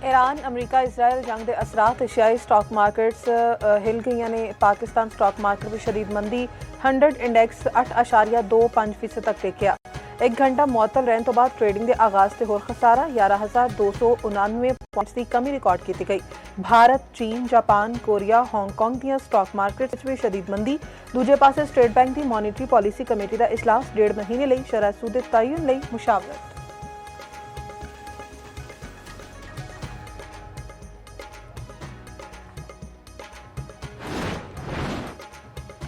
Iran अमरीका Israel जंग के असरात एशियाई स्टॉक मार्केट्स हिल गई ने। पाकिस्तान स्टॉक मार्केट में शदीद मंदी, 100 इंडेक्स 8.25% तक टिकिया। एक घंटा मुअत्तल रहने तो बाद ट्रेडिंग के आगाज से होर खसारा 11,299 पॉइंट्स की कमी रिकॉर्ड की गई। भारत, चीन, जापान, कोरिया, हांगकांग दी स्टॉक मार्केट्स में शदीद मंदी। दूजे पासे स्टेट बैंक की मॉनिटरी पॉलिसी कमेटी का इजलास 1.5 महीने लिए शरह सूद तयन लिए मुशावरत।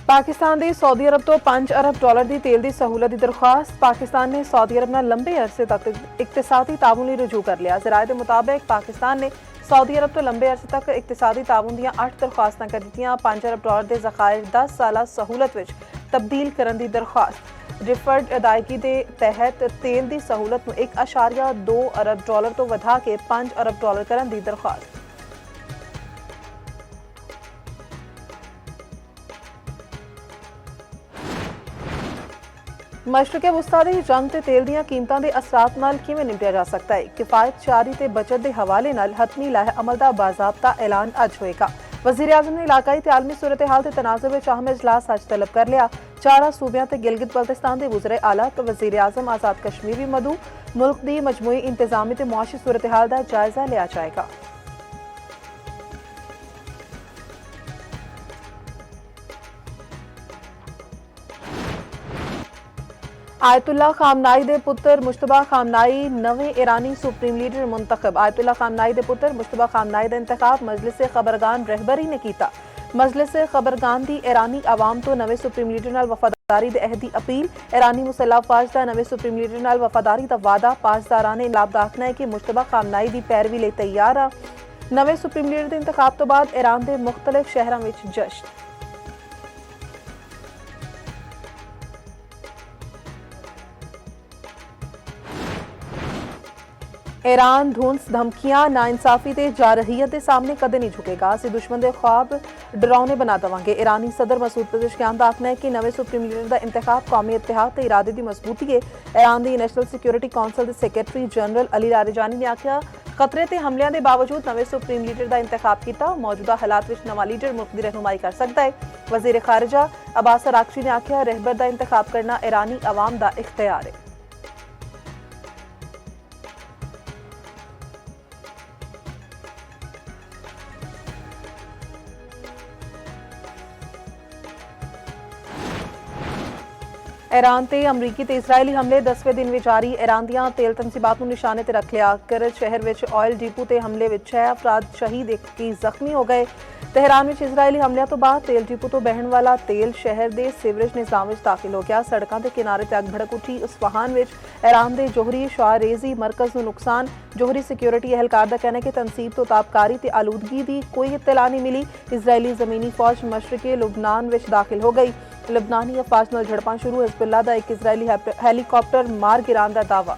पाकिस्तान की सऊदी अरब तो $5 अरब की तेल की सहूलत की दरख्वास्त। पाकिस्तान ने सऊदी अरब न लंबे अरसे तक इकतसादी ताउन रजू कर लिया। ज़राए के मुताबिक पाकिस्तान ने सऊदी अरब तो लंबे अरसे तक इकतसादी ताउन दी 8 दरख्वास्तां कर दी। $5 अरब के ज़खायर 10 साला सहूलत में तब्दील करने की दरख्वास्त। डिफर्ड अदायगी के तहत तेल की सहूलत में $1.2 अरब तो वधा के $5 अरब करने की दरख्वास्त। मशरक़े वुस्ता दी जंग ते तेल दीयां कीमतां दे असरात नाल किवें निपटिया जा सकता है। किफायत चारी ते बचत के हवाले नाल हतमी लाहे अमल का बाज़ाब्ता ऐलान अज होएगा। वज़ीर आज़म ने इलाकाई ते आलमी सूरत हाल के तनाज़ुर में अहम इजलास अज तलब कर लिया। 4 सूबियां ते गिलगित बल्तिस्तान के वज़ीर आला तो वज़ीर आज़म आज़ाद कश्मीर भी मदू। मुल्क की मजमूई इंतजामी ते मुआशी सूरत हाल का जायजा लिया जाएगा। आयतुल्ला खामनाई दे पुत्र मुश्तबा खामनाई नवे ईरानी सुप्रीम लीडर मुंतखब। आयतुल्ला खामनाई दे पुत्र मुश्तबा खामनाई दा इंतखाब मजलिस खबरगान रहबरी ने किया। मजलिस खबरगान दी ईरानी आवाम तो नवे सुप्रीम लीडर नाल वफादारी दे अहदी अपील। ईरानी मुसल्लह फौज दा नवे सुप्रीम लीडर नाल वफादारी दा वादा। पासदाराने इनकलाब दा आखना है कि मुश्तबा खामनाई दी पैरवी लई तैयार आ। नवे सुप्रीम लीडर दे इंतखाब तो बाद ईरान दे मुख्तलिफ शहरां विच जश्न। ईरान धुंस धमकियां नाइंसाफी ते जारहियत के सामने कदे नहीं झुकेगा। असीं दुश्मन के ख्वाब डरावने बना देवांगे। ईरानी सदर मसूद पेज़ेशकियान का आखना है कि नवे सुप्रीम लीडर का इंतखाब कौमी इत्तेहाद ते इरादे की मजबूती है। ईरान की नेशनल सिक्योरिटी कौंसल के सैकटरी जनरल अली लारिजानी ने आख्या खतरे ते हमलियां के बावजूद नवे सुप्रीम लीडर का इंतखाब किया। मौजूदा हालात में नवा लीडर मुल्क की रहनुमाई कर सकता है। वज़ीर खारजा अब्बास अरागची ने आख्या रहबर का इंतखाब करना ईरानी अवाम का इख्तियार है। ईरान ते अमरीकी ते इसराइली हमले 10वें दिन में जारी। ईरान दियां तेल तनसीबात नूं निशाने ते रख लिया। करज शहर विच ऑयल डिपो ते हमले विच 6 अफराद शहीद, 21 जख्मी हो गए। तेहरान विच इसराइली हमलियां तो बाद तेल डिपो तो बहन वाला तेल शहर के सीवरेज निज़ाम विच दाखिल हो गया। सड़कों के किनारे ते अग भड़क उठी। इस्फहान विच ईरान के जोहरी शुआरेज़ी मरकज़ नूं नुकसान। जोहरी सिक्योरिटी एहलकार का कहना है कि तनसीब तो ताबकारी ते आलूदगी की कोई इत्तला नहीं मिली। इसराइली ज़मीनी फौज मशरक़े लुबनान विच दाखिल हो गई। लबनानी अफवाज नाल झड़पां शुरू। हिज़बुल्लाह दा एक इजरायली हैलीकॉप्टर मार गिराण दा दावा।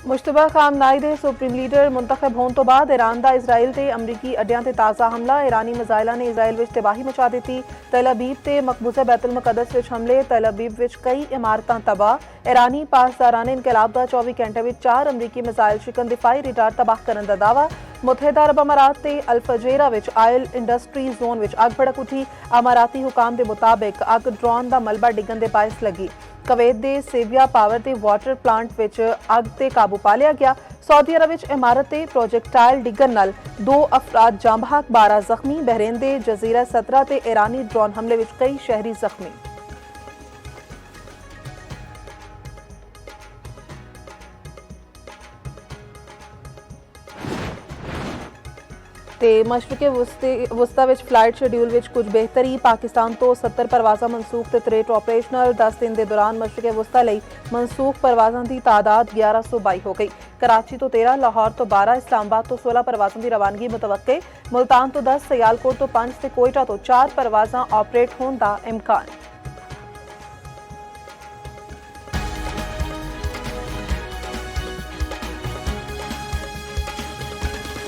मुश्तबा खामनाई दे सुप्रीम लीडर मुंतखब होने तो बाद ईरान दा इसराइल ते अमरीकी अड्डियां ते ताज़ा हमला। ईरानी मिसाइलां ने इसराइल विच तबाही मचा दी। तल अबीब ते मकबूजा बैतुल मुकद्दस विच हमले। तल अबीब विच कई इमारतां तबाह। ईरानी पासदाराने इनकलाब दा 24 घंटे विच 4 अमरीकी मिसाइल शिकन दिफाई रिडार तबाह करने का दावा। मुतहदा अरब अमारात ते अल-फजेरा विच ऑयल इंडस्ट्री जोन विच अग भड़क उठी। अमाराती हुकाम के मुताबिक अग ड्रोन का मलबा डिगन के बायस लगी। कवैत के सेविया पावर ते वाटर प्लांट विच अग ते काबू पा लिया गया। सऊदी अरब विच इमारत ते प्रोजेक्टाइल डिगन नाल 2 अफराद जाम बहक, 12 जख्मी। बहरीन के जजीरा 17 ते ईरानी ड्रोन हमले विच कई शहरी जख्मी। मशरक़े वुस्ता विच फ्लाइट शेड्यूल विच कुछ बेहतरी। पाकिस्तान तो 70 परवाज़ा मनसूख ते 63 ऑपरेशनल। 10 दिन के दौरान मशरक़े वुस्ता लई मनसूख परवाज़ों की तादाद 1122 हो गई। कराची तो 13, लाहौर तो 12, इस्लामाबाद तो 16 परवाज़ों की रवानगी मुतवक्के। मुल्तान तो 10, सियालकोट तो 5 ते कोयटा तो 4 परवाज़ां ऑपरेट होने का इम्कान।